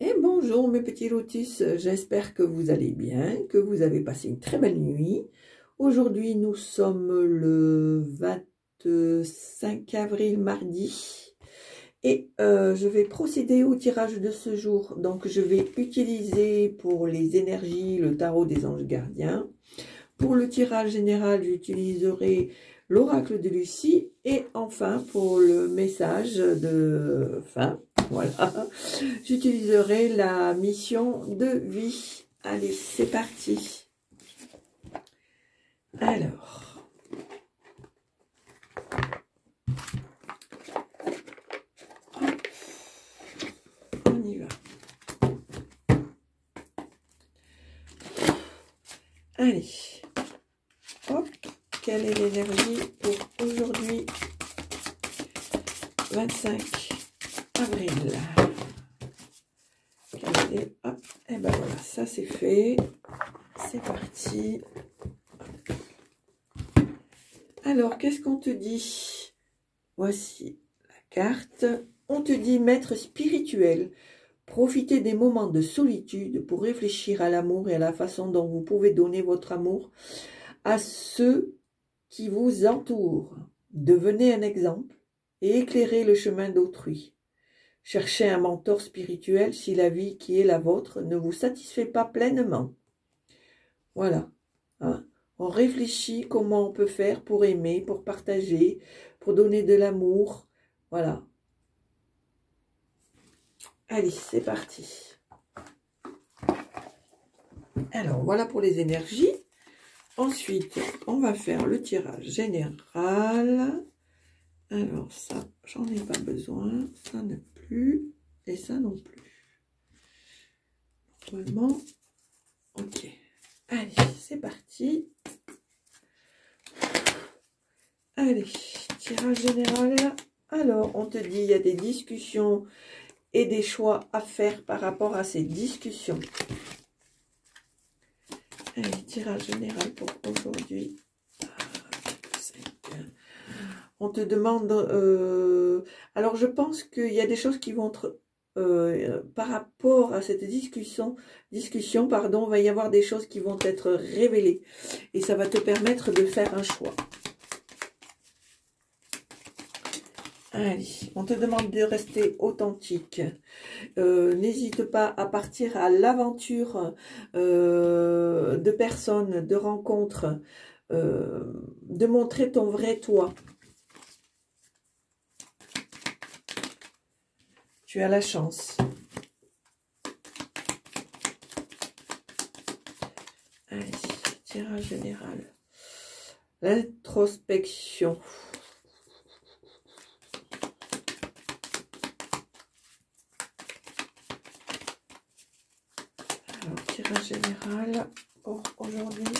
Et bonjour mes petits lotus, j'espère que vous allez bien, que vous avez passé une très belle nuit. Aujourd'hui nous sommes le 25 avril mardi et je vais procéder au tirage de ce jour. Donc je vais utiliser pour les énergies le tarot des anges gardiens. Pour le tirage général j'utiliserai l'oracle de Lucie et enfin pour le message de fin. Voilà, j'utiliserai la mission de vie. Allez, c'est parti. Alors, on y va. Allez, hop, quelle est l'énergie pour aujourd'hui, 25 avril. Hop, et ben voilà, ça c'est fait. C'est parti. Alors, qu'est-ce qu'on te dit? Voici la carte. On te dit maître spirituel. Profitez des moments de solitude pour réfléchir à l'amour et à la façon dont vous pouvez donner votre amour à ceux qui vous entourent. Devenez un exemple et éclairez le chemin d'autrui. Cherchez un mentor spirituel si la vie qui est la vôtre ne vous satisfait pas pleinement. Voilà. Hein? On réfléchit comment on peut faire pour aimer, pour partager, pour donner de l'amour. Voilà. Allez, c'est parti. Alors, voilà pour les énergies. Ensuite, on va faire le tirage général. Alors, ça, j'en ai pas besoin. Ça non plus. Et ça non plus. Normalement, ok. Allez, c'est parti. Allez, tirage général. Alors, on te dit, il y a des discussions et des choix à faire par rapport à ces discussions. Allez, tirage général pour aujourd'hui. On te demande... alors, je pense qu'il y a des choses qui vont être... par rapport à cette discussion, pardon, va y avoir des choses qui vont être révélées. Et ça va te permettre de faire un choix. Allez, on te demande de rester authentique. N'hésite pas à partir à l'aventure de personnes, de rencontres, de montrer ton vrai toi. Tu as la chance. Allez, tirage général. L'introspection. Alors, tirage général pour aujourd'hui.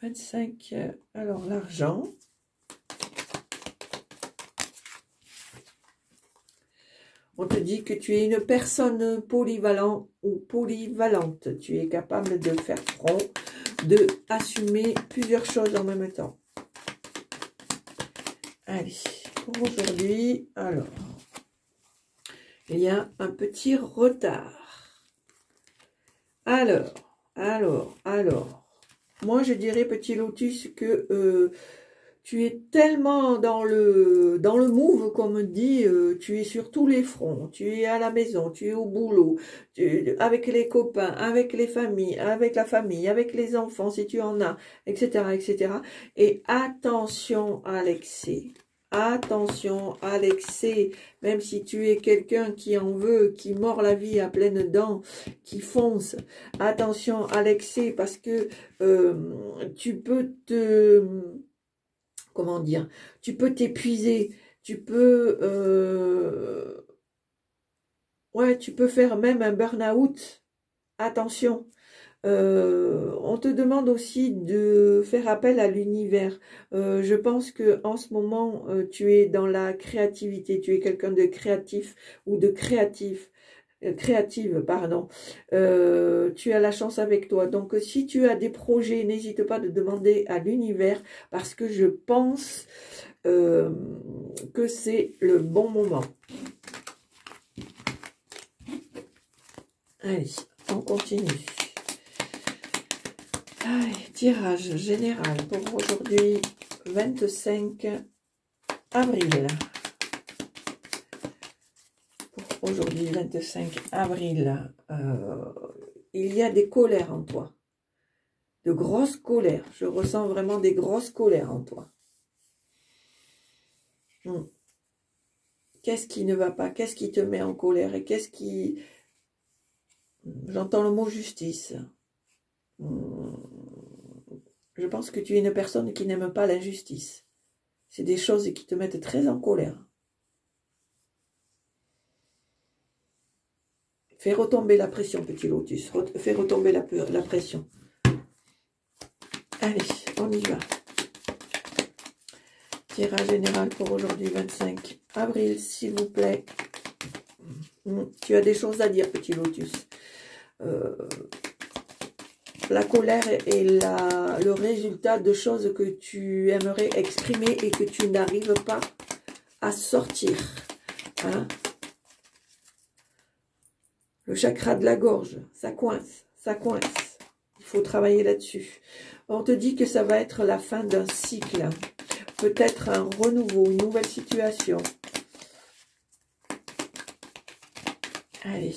25. Alors, l'argent. On te dit que tu es une personne polyvalente ou polyvalente. Tu es capable de faire front, de assumer plusieurs choses en même temps. Allez, pour aujourd'hui, alors, il y a un petit retard. Alors, moi je dirais, petit lotus, que tu es tellement dans le move, comme on dit, tu es sur tous les fronts, tu es à la maison, tu es au boulot, avec les copains, avec les familles, avec la famille, avec les enfants, si tu en as, etc., etc. Et attention à l'excès. Attention à l'excès, même si tu es quelqu'un qui en veut, qui mord la vie à pleines dents, qui fonce. Attention à l'excès parce que tu peux te... Comment dire, tu peux t'épuiser, tu peux ouais, tu peux faire même un burn-out. Attention. On te demande aussi de faire appel à l'univers. Je pense que en ce moment, tu es dans la créativité, tu es quelqu'un de créatif ou de créative, pardon. Tu as la chance avec toi. Donc, si tu as des projets, n'hésite pas de demander à l'univers parce que je pense que c'est le bon moment. Allez, on continue. Allez, tirage général pour aujourd'hui, 25 avril. Pour aujourd'hui, 25 avril, il y a des colères en toi. De grosses colères. Je ressens vraiment des grosses colères en toi. Qu'est-ce qui ne va pas? Qu'est-ce qui te met en colère? Et qu'est-ce qui... J'entends le mot justice. Je pense que tu es une personne qui n'aime pas l'injustice. C'est des choses qui te mettent très en colère. Fais retomber la pression, petit lotus. Fais retomber la pression. Allez, on y va. Tirage général pour aujourd'hui, 25 avril, s'il vous plaît. Tu as des choses à dire, petit lotus. La colère est le résultat de choses que tu aimerais exprimer et que tu n'arrives pas à sortir. Hein? Le chakra de la gorge, ça coince, ça coince. Il faut travailler là-dessus. On te dit que ça va être la fin d'un cycle. Peut-être un renouveau, une nouvelle situation. Allez.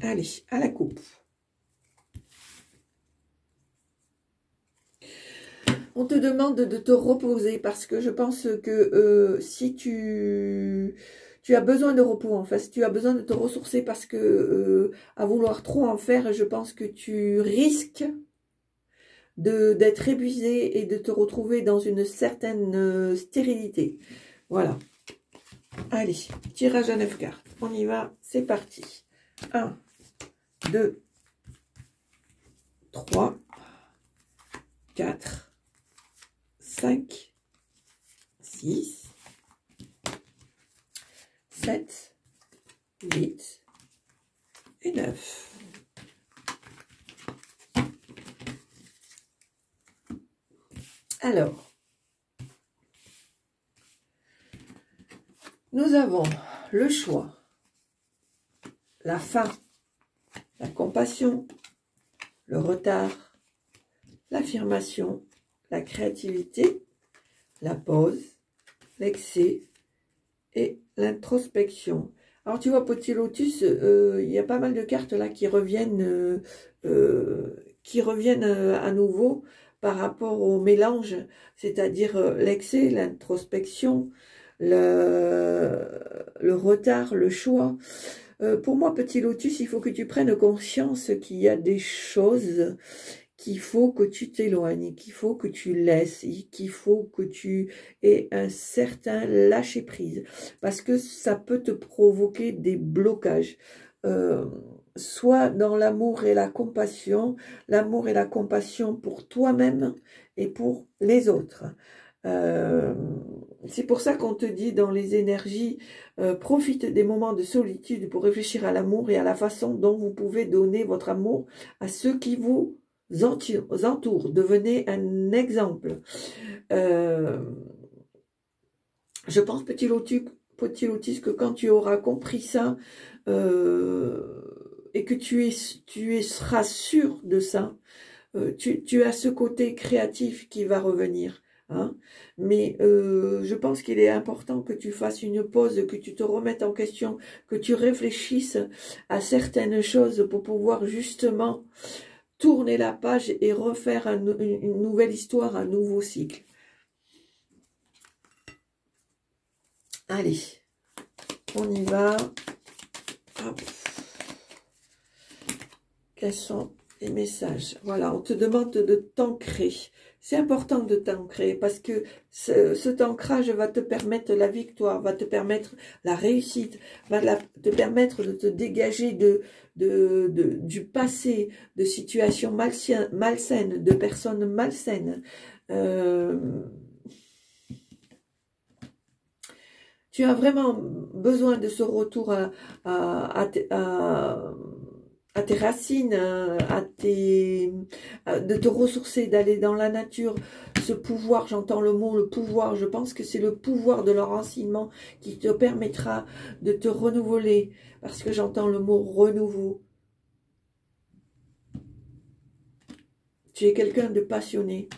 Allez, à la coupe. On te demande de te reposer parce que je pense que si tu as besoin de repos, en fait, tu as besoin de te ressourcer parce que à vouloir trop en faire, je pense que tu risques d'être épuisé et de te retrouver dans une certaine stérilité. Voilà. Allez, tirage à 9 cartes. On y va, c'est parti. 1, 2, 3, 4, 5, 6, 7, 8 et 9. Alors, nous avons le choix, la faim, la compassion, le retard, l'affirmation, la créativité, la pause, l'excès et l'introspection. Alors tu vois, petit lotus, il y a pas mal de cartes là qui reviennent à nouveau par rapport au mélange, c'est-à-dire l'excès, l'introspection, le retard, le choix. Pour moi, petit lotus, il faut que tu prennes conscience qu'il y a des choses qu'il faut que tu t'éloignes, qu'il faut que tu laisses, qu'il faut que tu aies un certain lâcher-prise. Parce que ça peut te provoquer des blocages. Soit dans l'amour et la compassion pour toi-même et pour les autres. C'est pour ça qu'on te dit dans les énergies, profite des moments de solitude pour réfléchir à l'amour et à la façon dont vous pouvez donner votre amour à ceux qui vous entourent. Devenez un exemple. Je pense, petit lotus, que quand tu auras compris ça, et que tu seras sûr de ça, tu as ce côté créatif qui va revenir. Hein? Mais je pense qu'il est important que tu fasses une pause, que tu te remettes en question, que tu réfléchisses à certaines choses pour pouvoir justement tourner la page et refaire une nouvelle histoire, un nouveau cycle. Allez, on y va. Hop. Quels sont les messages? Voilà, on te demande de t'ancrer. C'est important de t'ancrer parce que cet ancrage va te permettre la victoire, va te permettre la réussite, va te permettre de te dégager du passé, de situations malsaines, de personnes malsaines. Tu as vraiment besoin de ce retour à tes racines, de te ressourcer, d'aller dans la nature, ce pouvoir, j'entends le mot le pouvoir, je pense que c'est le pouvoir de leur enseignement qui te permettra de te renouveler, parce que j'entends le mot renouveau. Tu es quelqu'un de passionné.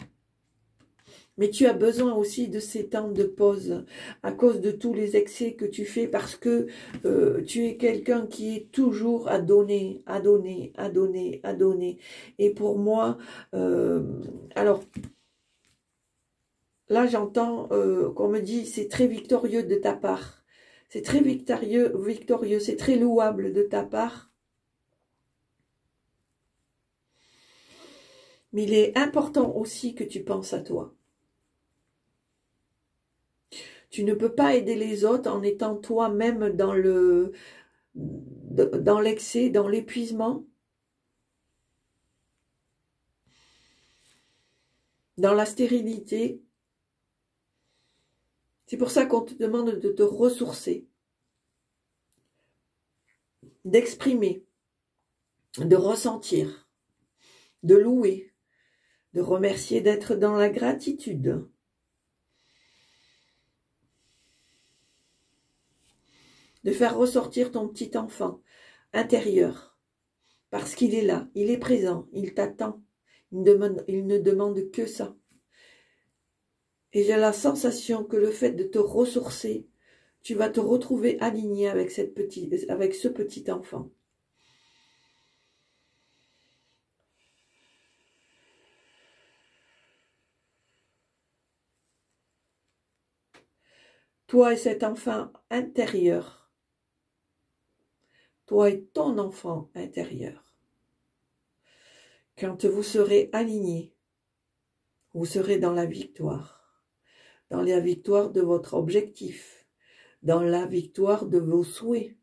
Mais tu as besoin aussi de ces temps de pause à cause de tous les excès que tu fais parce que tu es quelqu'un qui est toujours à donner, à donner, à donner, à donner. Et pour moi, alors là j'entends qu'on me dit c'est très victorieux de ta part. C'est très victorieux, c'est très louable de ta part. Mais il est important aussi que tu penses à toi. Tu ne peux pas aider les autres en étant toi-même dans l'excès, dans l'épuisement, dans la stérilité. C'est pour ça qu'on te demande de te ressourcer, d'exprimer, de ressentir, de louer, de remercier, d'être dans la gratitude. De faire ressortir ton petit enfant intérieur, parce qu'il est là, il est présent, il t'attend, il ne demande que ça. Et j'ai la sensation que le fait de te ressourcer, tu vas te retrouver aligné avec ce petit enfant. Toi et cet enfant intérieur, toi et ton enfant intérieur, quand vous serez alignés, vous serez dans la victoire de votre objectif, dans la victoire de vos souhaits,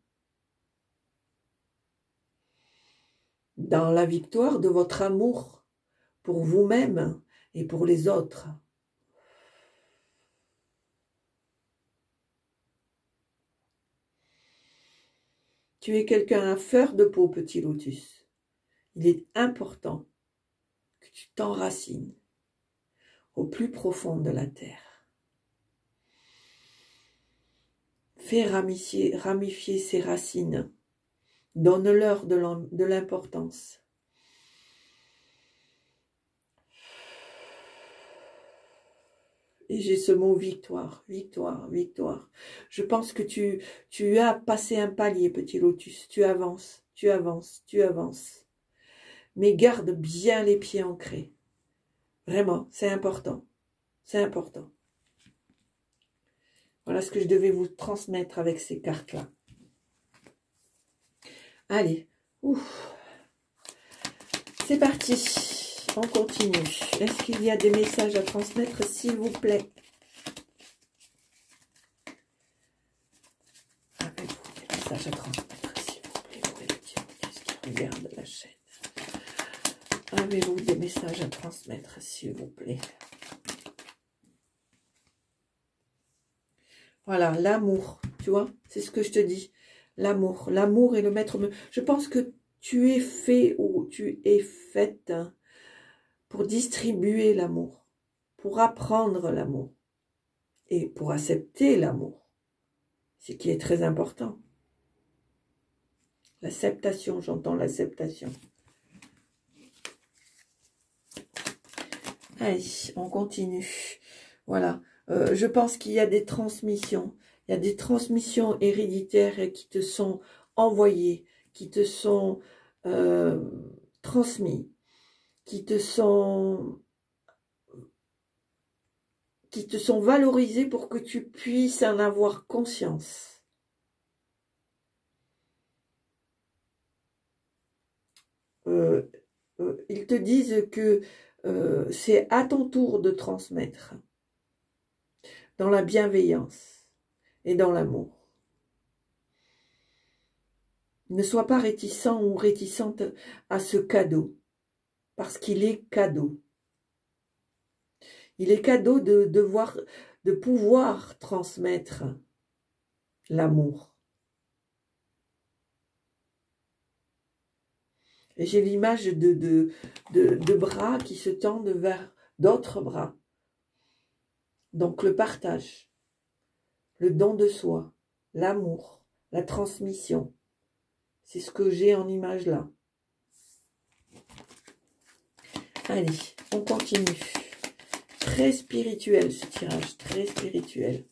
dans la victoire de votre amour pour vous-même et pour les autres. Tu es quelqu'un à fleur de peau, petit lotus. Il est important que tu t'enracines au plus profond de la terre. Fais ramifier ses racines. Donne-leur de l'importance. Et j'ai ce mot victoire, victoire, victoire. Je pense que tu as passé un palier, petit lotus. Tu avances, tu avances, tu avances. Mais garde bien les pieds ancrés. Vraiment, c'est important. C'est important. Voilà ce que je devais vous transmettre avec ces cartes-là. Allez, ouf. C'est parti. On continue. Est-ce qu'il y a des messages à transmettre, s'il vous plaît? Avez-vous des messages à transmettre, s'il vous plaît, pour les petits qui regardent la chaîne? Avez-vous des messages à transmettre, s'il vous plaît? Voilà, l'amour, tu vois, c'est ce que je te dis. L'amour, l'amour est le maître. Je pense que tu es fait ou tu es faite pour distribuer l'amour, pour apprendre l'amour et pour accepter l'amour, ce qui est très important. L'acceptation, j'entends l'acceptation. Allez, on continue. Voilà. Je pense qu'il y a des transmissions. Il y a des transmissions héréditaires qui te sont envoyées, qui te sont transmises, qui te sont valorisées pour que tu puisses en avoir conscience. Ils te disent que c'est à ton tour de transmettre dans la bienveillance et dans l'amour. Ne sois pas réticent ou réticente à ce cadeau, parce qu'il est cadeau. Il est cadeau de pouvoir transmettre l'amour. Et j'ai l'image de bras qui se tendent vers d'autres bras Donc le partage, le don de soi, l'amour, la transmission. C'est ce que j'ai en image là. Allez, on continue. Très spirituel ce tirage, très spirituel.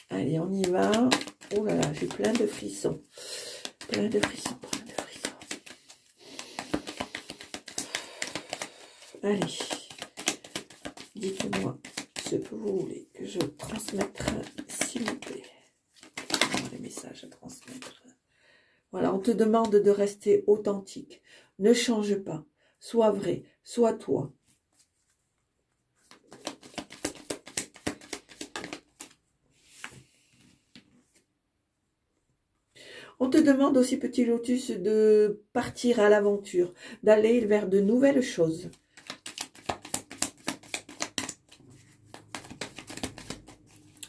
Allez, on y va. Oh là là, j'ai plein de frissons. Plein de frissons, plein de frissons. Allez, dites-moi ce que vous voulez que je transmette, s'il vous plaît. Les messages à transmettre. Voilà, on te demande de rester authentique. Ne change pas. Sois vrai, sois toi. On te demande aussi, petit lotus, de partir à l'aventure, d'aller vers de nouvelles choses.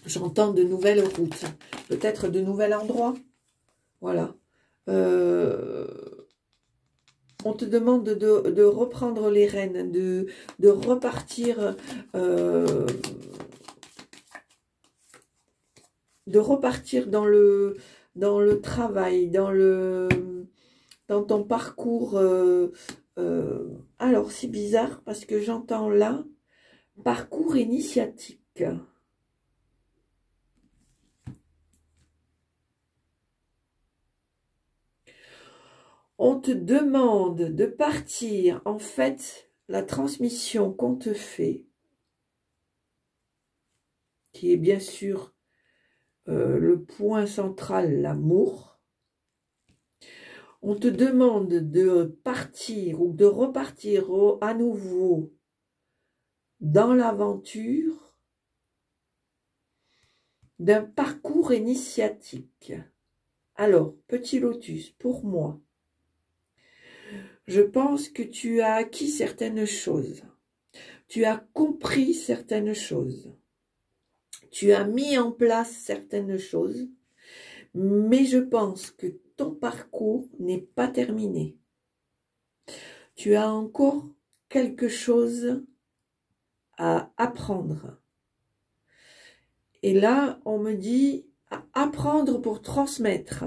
J'entends de nouvelles routes, peut-être de nouveaux endroits. Voilà. On te demande de reprendre les rênes, de repartir, dans le travail, dans ton parcours. Alors, c'est bizarre parce que j'entends là, parcours initiatique. On te demande de partir, en fait, la transmission qu'on te fait, qui est bien sûr le point central, l'amour. On te demande de partir ou de repartir à nouveau dans l'aventure d'un parcours initiatique. Alors, petit lotus, pour moi, je pense que tu as acquis certaines choses. Tu as compris certaines choses. Tu as mis en place certaines choses. Mais je pense que ton parcours n'est pas terminé. Tu as encore quelque chose à apprendre. Et là, on me dit apprendre pour transmettre.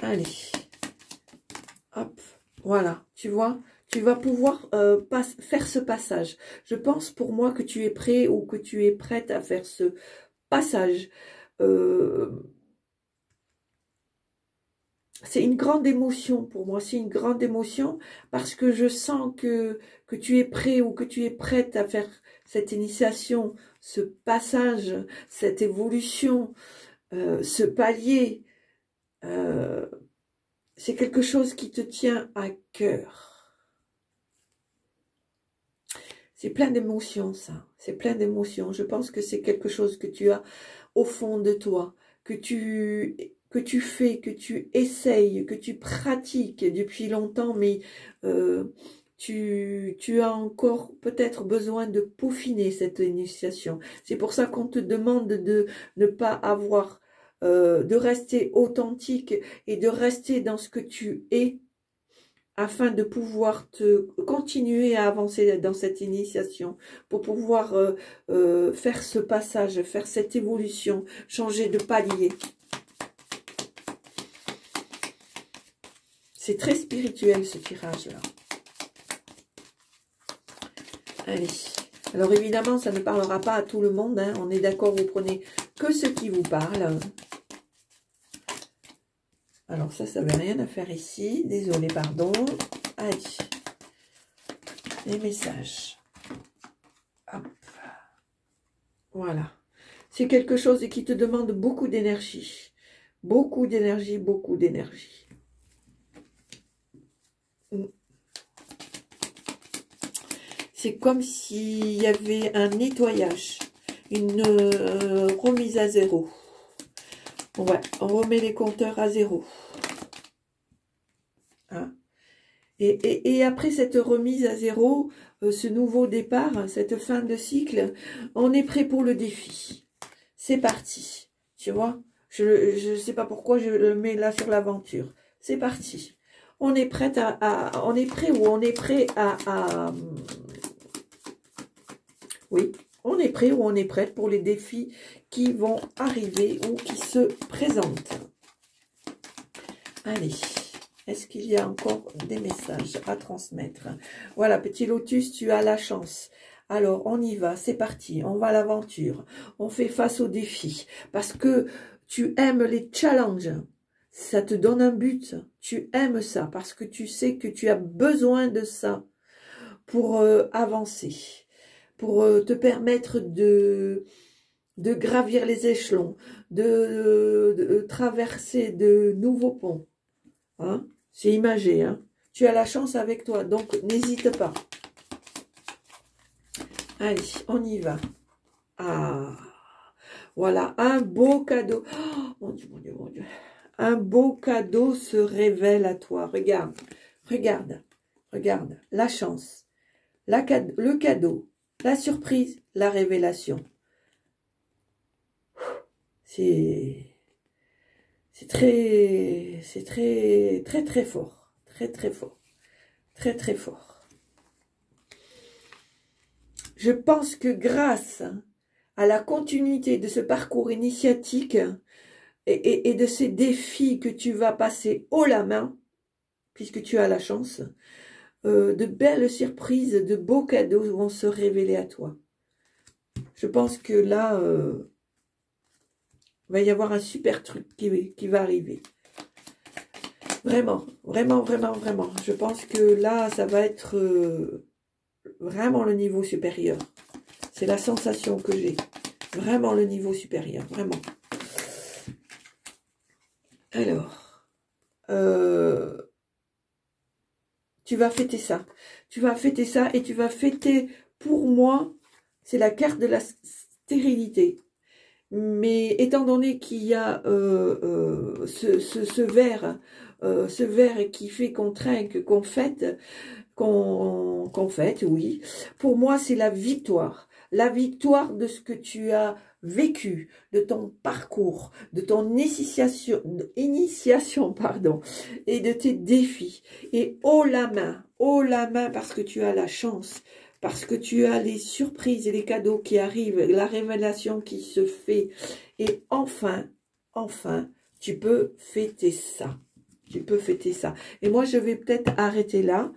Allez, hop, voilà, tu vois, tu vas pouvoir faire ce passage. Je pense pour moi que tu es prêt ou que tu es prête à faire ce passage. C'est une grande émotion pour moi, c'est une grande émotion parce que je sens que tu es prêt ou que tu es prête à faire cette initiation, ce passage, cette évolution, ce palier. C'est quelque chose qui te tient à cœur. C'est plein d'émotions, ça. C'est plein d'émotions. Je pense que c'est quelque chose que tu as au fond de toi, que tu fais, que tu essayes, que tu pratiques depuis longtemps, mais tu as encore peut-être besoin de peaufiner cette initiation. C'est pour ça qu'on te demande de ne pas avoir, de rester authentique et de rester dans ce que tu es, afin de pouvoir continuer à avancer dans cette initiation, pour pouvoir faire ce passage, faire cette évolution, changer de palier. C'est très spirituel ce tirage-là. Allez. Alors évidemment, ça ne parlera pas à tout le monde. Hein. On est d'accord, vous prenez que ce qui vous parle. Alors ça n'avait rien à faire ici. Désolée, pardon. Allez. Les messages. Hop. Voilà. C'est quelque chose qui te demande beaucoup d'énergie. Beaucoup d'énergie, beaucoup d'énergie. C'est comme s'il y avait un nettoyage, une remise à zéro. Ouais, on remet les compteurs à zéro. Hein? Et après cette remise à zéro, ce nouveau départ, cette fin de cycle, on est prêt pour le défi. C'est parti. Tu vois, je ne sais pas pourquoi je le mets là sur l'aventure. C'est parti. on est prêt on est prêt ou on est prêt oui, on est prêt ou on est prête pour les défis qui vont arriver ou qui se présentent. Allez, est-ce qu'il y a encore des messages à transmettre? Voilà, petit lotus, tu as la chance. Alors, on y va, c'est parti, on va à l'aventure. On fait face aux défis parce que tu aimes les challenges. Ça te donne un but. Tu aimes ça parce que tu sais que tu as besoin de ça pour avancer, pour te permettre de gravir les échelons, de traverser de nouveaux ponts. Hein? C'est imagé, hein? Tu as la chance avec toi, donc n'hésite pas. Allez, on y va. Ah, voilà, un beau cadeau. Oh, mon Dieu, mon Dieu, mon Dieu. Un beau cadeau se révèle à toi. Regarde, regarde, regarde. La chance, le cadeau, la surprise, la révélation. C'est très fort. Très fort. Je pense que grâce à la continuité de ce parcours initiatique et de ces défis que tu vas passer haut la main, puisque tu as la chance, de belles surprises, de beaux cadeaux vont se révéler à toi. Je pense que là, il va y avoir un super truc qui va arriver. Vraiment, vraiment, vraiment, vraiment. Je pense que là, ça va être vraiment le niveau supérieur. C'est la sensation que j'ai. Vraiment le niveau supérieur, vraiment. Alors, tu vas fêter ça. Tu vas fêter ça et tu vas fêter, pour moi, c'est la carte de la stérilité. Mais étant donné qu'il y a ce verre qui fait qu'on trinque, qu'on fête, oui. Pour moi, c'est la victoire. La victoire de ce que tu as vécu, de ton parcours, de ton initiation, pardon, et de tes défis. Et haut la main parce que tu as la chance, parce que tu as les surprises et les cadeaux qui arrivent, la révélation qui se fait. Et enfin, tu peux fêter ça. Tu peux fêter ça. Et moi, je vais peut-être arrêter là.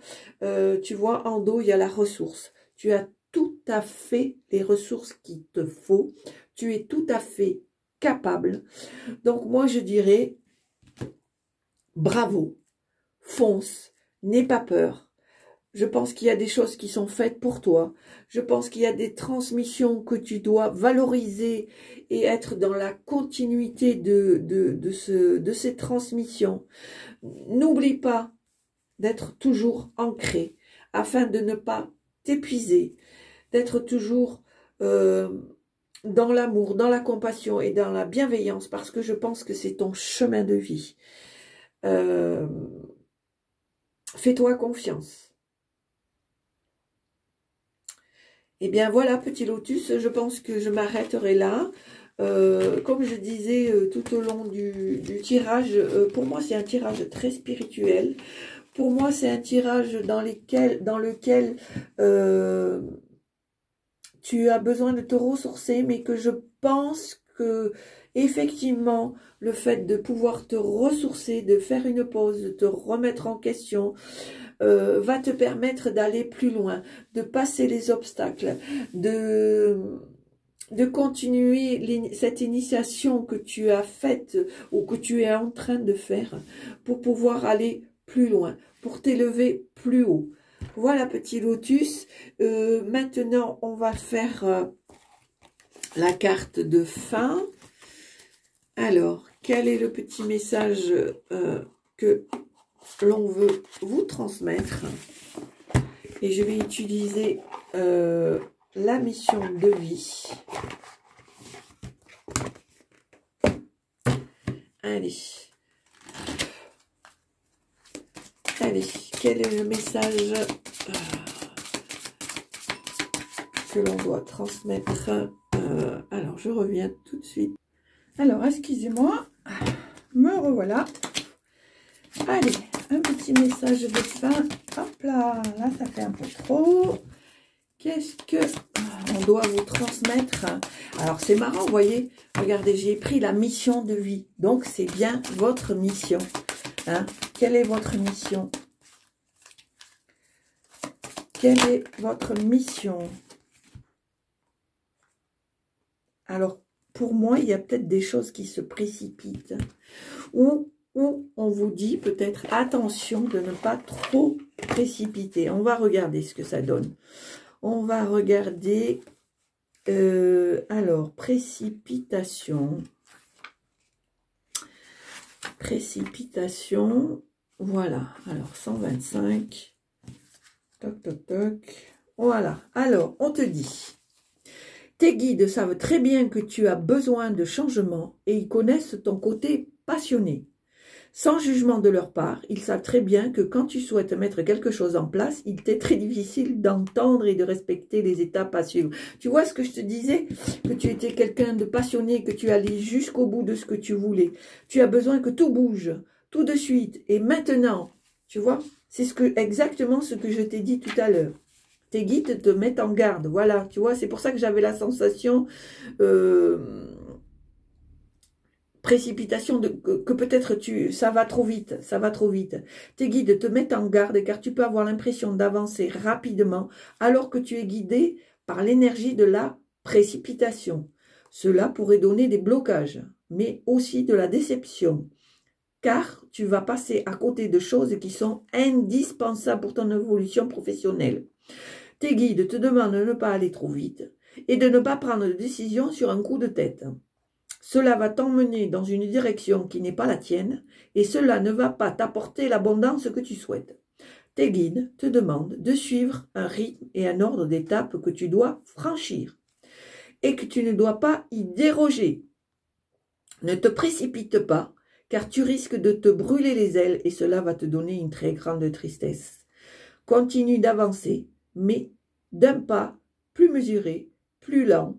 Tu vois, en dos, il y a la ressource. Tu as tout à fait les ressources qu'il te faut. Tu es tout à fait capable. Donc, moi, je dirais, bravo, fonce, n'aie pas peur. Je pense qu'il y a des choses qui sont faites pour toi. Je pense qu'il y a des transmissions que tu dois valoriser et être dans la continuité de ces transmissions. N'oublie pas d'être toujours ancré afin de ne pas t'épuiser, d'être toujours dans l'amour, dans la compassion et dans la bienveillance parce que je pense que c'est ton chemin de vie. Fais-toi confiance. Eh bien voilà, petit lotus, je pense que je m'arrêterai là. Comme je disais tout au long du tirage, pour moi c'est un tirage très spirituel. Pour moi c'est un tirage dans lequel tu as besoin de te ressourcer, mais que je pense que effectivement le fait de pouvoir te ressourcer, de faire une pause, de te remettre en question, va te permettre d'aller plus loin, de passer les obstacles, de continuer cette initiation que tu as faite ou que tu es en train de faire pour pouvoir aller plus loin, pour t'élever plus haut. Voilà, petit lotus. Maintenant, on va faire la carte de fin. Alors, quel est le petit message que l'on veut vous transmettre? Et je vais utiliser la mission de vie. Allez. Allez, quel est le message que l'on doit transmettre? Alors, je reviens tout de suite. Alors, excusez-moi, me revoilà. Allez, un petit message de fin. Hop là, là ça fait un peu trop. Qu'est-ce que on doit vous transmettre? Alors c'est marrant, vous voyez, regardez, j'ai pris la mission de vie. Donc c'est bien votre mission. Hein? Quelle est votre mission? Quelle est votre mission? Alors, pour moi, il y a peut-être des choses qui se précipitent. Ou on vous dit peut-être attention de ne pas trop précipiter. On va regarder ce que ça donne. On va regarder, alors, précipitation. Précipitation, voilà. Alors, 125. Toc, toc, toc. Voilà. Alors, on te dit, tes guides savent très bien que tu as besoin de changement et ils connaissent ton côté passionné. Sans jugement de leur part, ils savent très bien que quand tu souhaites mettre quelque chose en place, il t'est très difficile d'entendre et de respecter les étapes à suivre. Tu vois ce que je te disais? Que tu étais quelqu'un de passionné, que tu allais jusqu'au bout de ce que tu voulais. Tu as besoin que tout bouge, tout de suite et maintenant. Tu vois? C'est exactement ce que je t'ai dit tout à l'heure. Tes guides te mettent en garde. Voilà, tu vois, c'est pour ça que j'avais la sensation... précipitation, que peut-être ça va trop vite, ça va trop vite. Tes guides te mettent en garde car tu peux avoir l'impression d'avancer rapidement alors que tu es guidé par l'énergie de la précipitation. Cela pourrait donner des blocages, mais aussi de la déception, car tu vas passer à côté de choses qui sont indispensables pour ton évolution professionnelle. Tes guides te demandent de ne pas aller trop vite et de ne pas prendre de décision sur un coup de tête. Cela va t'emmener dans une direction qui n'est pas la tienne et cela ne va pas t'apporter l'abondance que tu souhaites. Tes guides te demandent de suivre un rythme et un ordre d'étapes que tu dois franchir et que tu ne dois pas y déroger. Ne te précipite pas car tu risques de te brûler les ailes et cela va te donner une très grande tristesse. Continue d'avancer, mais d'un pas plus mesuré, plus lent.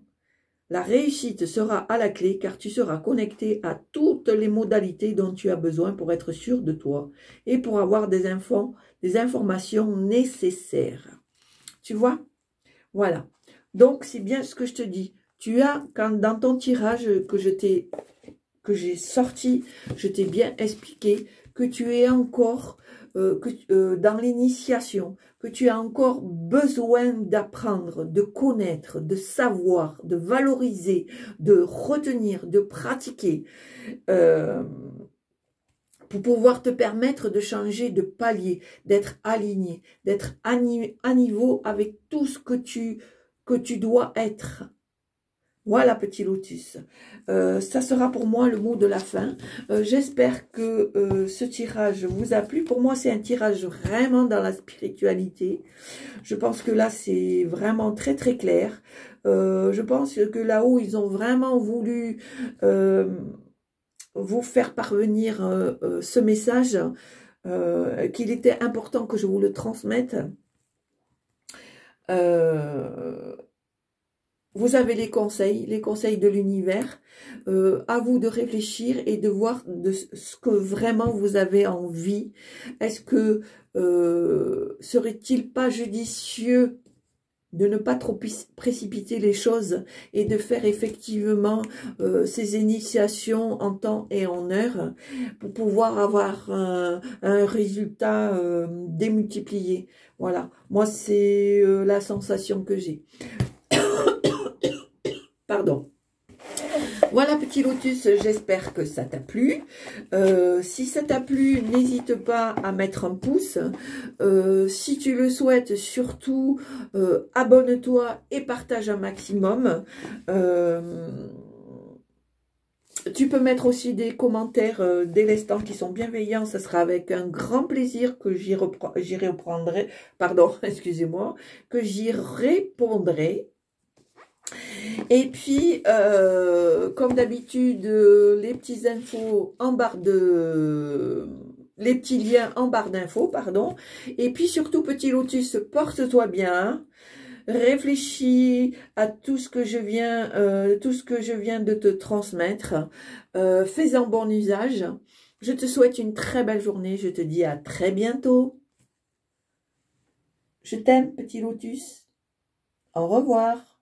La réussite sera à la clé car tu seras connecté à toutes les modalités dont tu as besoin pour être sûr de toi et pour avoir des informations nécessaires. Tu vois? Voilà. Donc, c'est bien ce que je te dis. Tu as, dans ton tirage que j'ai sorti, je t'ai bien expliqué que tu es encore dans l'initiation, que tu as encore besoin d'apprendre, de connaître, de savoir, de valoriser, de retenir, de pratiquer, pour pouvoir te permettre de changer de palier, d'être aligné, d'être à niveau avec tout ce que tu dois être. Voilà, petit lotus. Ça sera pour moi le mot de la fin. J'espère que ce tirage vous a plu. Pour moi, c'est un tirage vraiment dans la spiritualité. Je pense que là, c'est vraiment très, très clair. Je pense que là-haut, ils ont vraiment voulu vous faire parvenir ce message, qu'il était important que je vous le transmette. Vous avez les conseils de l'univers. À vous de réfléchir et de voir ce que vraiment vous avez envie. Est-ce que serait-il pas judicieux de ne pas trop précipiter les choses et de faire effectivement ces initiations en temps et en heure pour pouvoir avoir un résultat démultiplié. Voilà, moi c'est la sensation que j'ai. Pardon. Voilà, petit lotus, j'espère que ça t'a plu. Si ça t'a plu, n'hésite pas à mettre un pouce. Si tu le souhaites, surtout, abonne-toi et partage un maximum. Tu peux mettre aussi des commentaires délestants qui sont bienveillants. Ça sera avec un grand plaisir que j'y reprendrai. Pardon, excusez-moi. Que j'y répondrai. Et puis, comme d'habitude, les petites infos en barre de... Les petits liens en barre d'infos, pardon. Et puis surtout, petit lotus, porte-toi bien. Réfléchis à tout ce que je viens de te transmettre. Fais-en bon usage. Je te souhaite une très belle journée. Je te dis à très bientôt. Je t'aime, petit lotus. Au revoir.